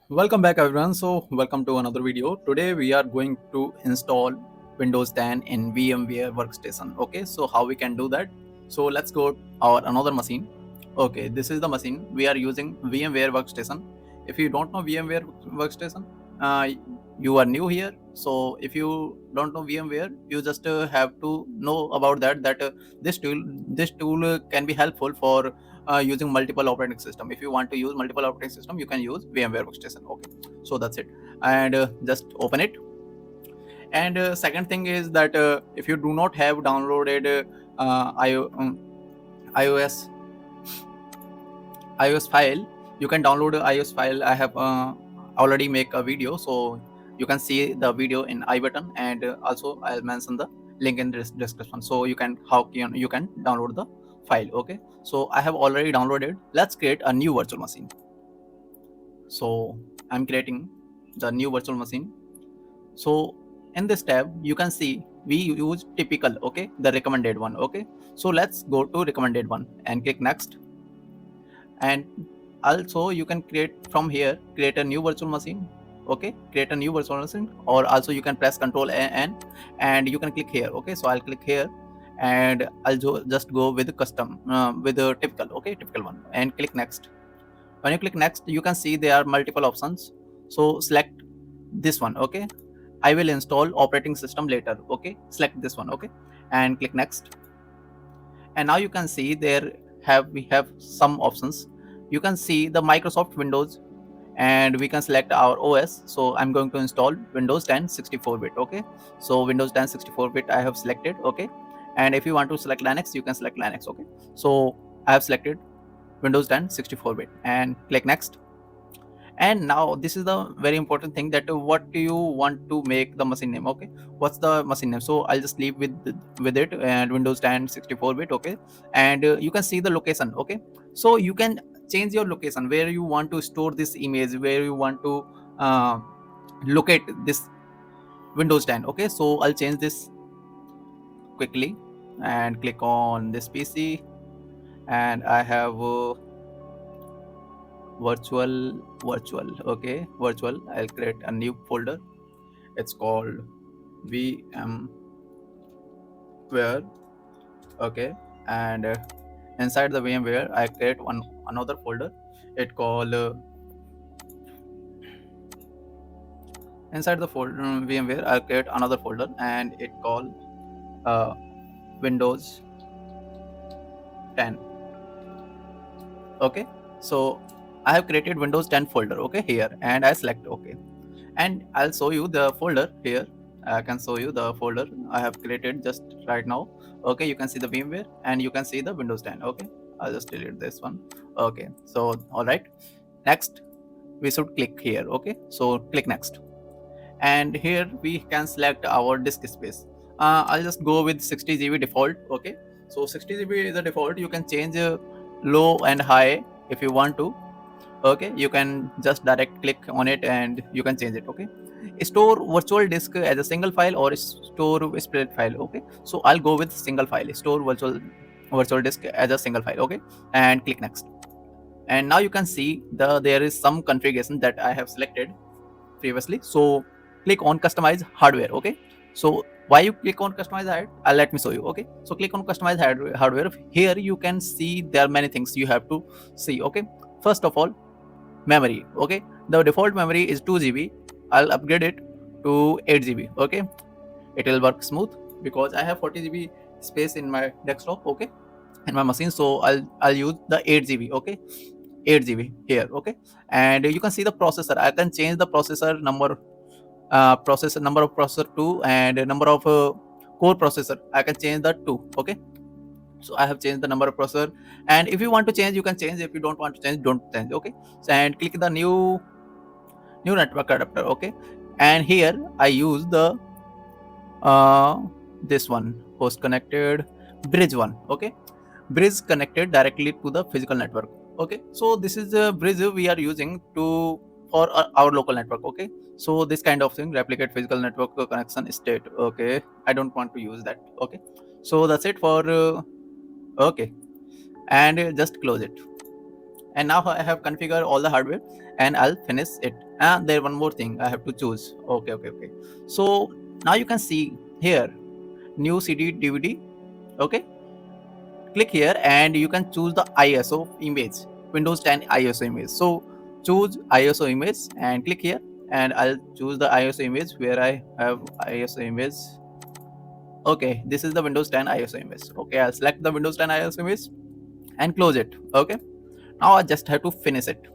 Welcome back everyone. So welcome to another video. Today we are going to install Windows 10 in VMware Workstation. Okay, so how we can do that? So let's go our another machine. Okay, this is the machine we are using VMware Workstation. If you don't know VMware Workstation, uh, you are new here. So if you don't know VMware, you just have to know about that this tool can be helpful for using multiple operating system. If you want to use multiple operating system, you can use VMware Workstation. Okay, so that's it, and just open it. And second thing is that if you do not have downloaded iOS iOS file, you can download a iOS file. I have already make a video, so you can see the video in I button, and also I'll mention the link in this description, so you can download the file. Okay, so I have already downloaded. Let's create a new virtual machine. So I'm creating the new virtual machine. So in this tab you can see we use typical, okay, the recommended one. Okay, so let's go to recommended one and click next. And also you can create a new virtual machine. Okay, create a new virtual machine, or also you can press Ctrl N and you can click here. Okay, so I'll click here and I'll just go with custom with the typical. Okay, typical one, and click next. When you click next, you can see there are multiple options, so select this one. Okay, I will install operating system later. Okay, select this one. Okay, and click next. And now you can see we have some options. You can see the Microsoft Windows, and we can select our OS. So I'm going to install Windows 10 64-bit. Okay, so Windows 10 64-bit I have selected. Okay, and if you want to select Linux, you can select Linux. Okay, so I have selected Windows 10 64-bit and click next. And now this is the very important thing, that what do you want to make the machine name. Okay, what's the machine name? So I'll just leave with it, and Windows 10 64-bit. Okay, and you can see the location. Okay, so you can change your location where you want to store this image, where you want to uh, locate this Windows 10. Okay, so I'll change this quickly and click on this PC, and I have virtual. Okay, virtual. I'll create a new folder. It's called VMware. Okay, and inside the VMware I create another folder. It called inside the folder VMware I create another folder, and it called uh, Windows 10. Okay, so I have created Windows 10 folder. Okay, here, and I select OK, and I'll show you the folder here. I can show you the folder I have created just right now. Okay, you can see the VMware and you can see the Windows 10. Okay, I'll just delete this one. Okay, so all right, next we should click here. Okay, so click next, and here we can select our disk space. I'll just go with 60 GB default. Okay, so 60 GB is the default. You can change low and high if you want to. Okay, you can just direct click on it and you can change it. Okay, store virtual disk as a single file or store spread file. Okay, so I'll go with single file, store virtual disk as a single file. Okay, and click next. And now you can see there is some configuration that I have selected previously. So click on customize hardware. Okay, so why you click on customize hardware, let me show you. Okay, so click on customize hardware. Here you can see there are many things you have to see. Okay, first of all, memory. Okay, the default memory is 2 GB. I'll upgrade it to 8 GB. Okay, it will work smooth because I have 40 GB space in my desktop. Okay, in my machine, so I'll use the 8 GB. Okay, 8 GB here. Okay, and you can see the processor. I can change the processor number, number of processor 2, and number of core processor I can change that 2. Okay, so I have changed the number of processor, and if you want to change, you can change. If you don't want to change, don't change. Okay, so, and click the new network adapter. Okay, and here I use the this one, host connected bridge one. Okay, bridge connected directly to the physical network. Okay, so this is the bridge we are using to for our local network. Okay, so this kind of thing, replicate physical network connection state. Okay, I don't want to use that. Okay, so that's it for okay, and just close it. And now I have configured all the hardware, and I'll finish it. And there one more thing I have to choose. Okay. So now you can see here new CD DVD. Okay, click here and you can choose the ISO image, Windows 10 ISO image. So choose ISO image and click here, and I'll choose the ISO image where I have ISO image. Okay, this is the Windows 10 ISO image. Okay, I'll select the Windows 10 ISO image and close it. Okay, now I just have to finish it,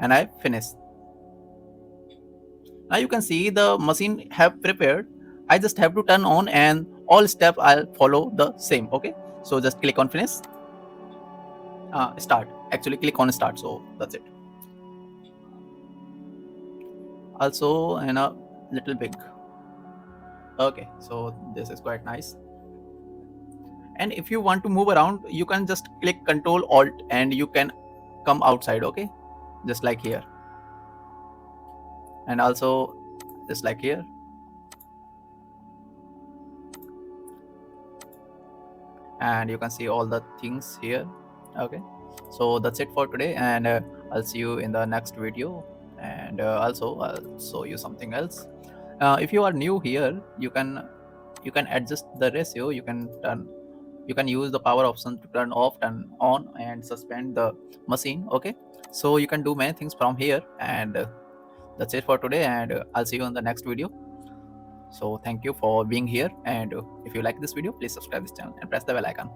and I finish. Now you can see the machine have prepared. I just have to turn on, and all step I'll follow the same. Okay, so just click on finish. Start. Actually, click on start. So that's it. Also, and a little big. Okay, so this is quite nice. And if you want to move around, you can just click Control Alt, and you can come outside. Okay, just like here, and also just like here. And you can see all the things here. Okay, so that's it for today, and I'll see you in the next video. And also I'll show you something else. If you are new here, you can adjust the ratio. You can use the power option to turn off, turn on, and suspend the machine. Okay, so you can do many things from here. And that's it for today, and I'll see you in the next video. So thank you for being here, and if you like this video, please subscribe this channel and press the bell icon.